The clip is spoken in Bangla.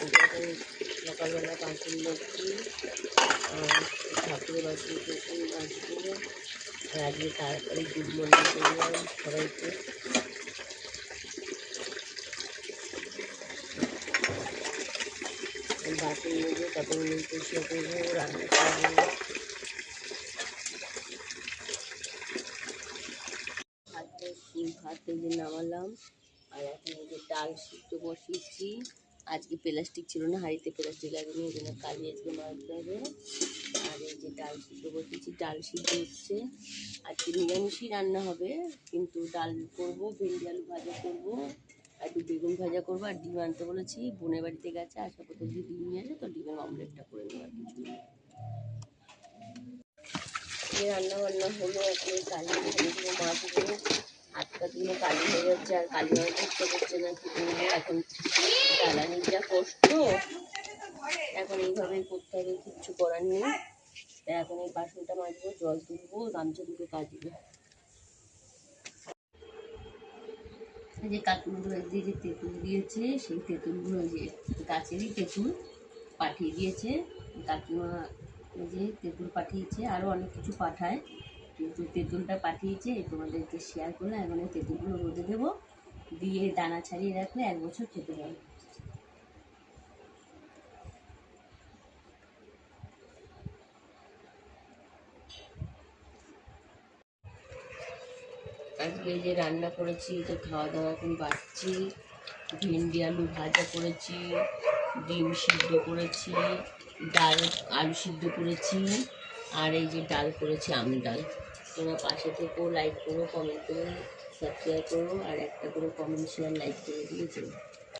এখন সকালবেলা বাসন মাজছি, ঠাকুরের বাসন টাসন মাজবো। আর আজকে তাড়াতাড়ি গুড মর্নিং করলাম সবাইকে। বাসন নেবো, তারপর উনুন পরিষ্কার করবো, রান্না করবো। ভাত ভেজে নামালাম। আর এখন এই যে ডাল সিদ্ধ বসিয়েছি। আজকে প্লাস্টিক ছিল না, হাঁড়িতে প্লাস্টিক লাগেনি, ওই জন্য কালি আজকে মারতে হবে। আর এই যে ডাল সিদ্ধ বসিয়েছি, ডাল সিদ্ধ হচ্ছে। আজকে নিরামিষই রান্না হবে, কিন্তু ডাল করবো, ভেন্ডি আলু ভাজা করবো, আর একটু বেগুন ভাজা করবো। আর ডিম আনতে বলেছি, বোনের বাড়িতে গেছে, আসা পথে যদি ডিম নিয়ে আসে তো ডিমের অমলেটটা করে নেওয়ার কিছু নেই। রান্না বান্না হলো, এখন কালি মাছগুলো হাত পাগুলো কালি হয়ে যাচ্ছে, আর কালি হয়ে ইচ্ছা করছে না, কি করবো। এখন জ্বালানির যা কষ্ট, এখন এইভাবেই করতে হবে, কিচ্ছু করার নেই। তাই এখন এই বাসনটা মাজবো, জল তুলবো, গামছা দুটো কাচবো। যে কাকুগুলো যে যে তেঁতুল দিয়েছে, সেই তেঁতুলগুলো যে গাছেরই তেঁতুল পাঠিয়ে দিয়েছে কাকিমা। যে তেঁতুল পাঠিয়েছে, আরও অনেক কিছু পাঠায়, কিন্তু তেঁতুলটা পাঠিয়েছে, তোমাদেরকে শেয়ার করলে। এখন এই তেঁতুলগুলো রোদে দেবো, দিয়ে দানা ছাড়িয়ে রাখলে 1 বছর খেতে পারবে। আজকে যে রান্না করেছি, তো খাওয়া দাওয়া এখন বাড়ছি। ভেন্ডি আলু ভাজা করেছি, ডিম সিদ্ধ করেছি, ডাল আলু সিদ্ধ করেছি, আর এই যে ডাল করেছি আম ডাল। তোমরা পাশে থেকো, লাইক করো, কমেন্ট করো, সাবস্ক্রাইব করো, আর একটা করে কমেন্ট শেয়ার লাইক করে দিয়েছো।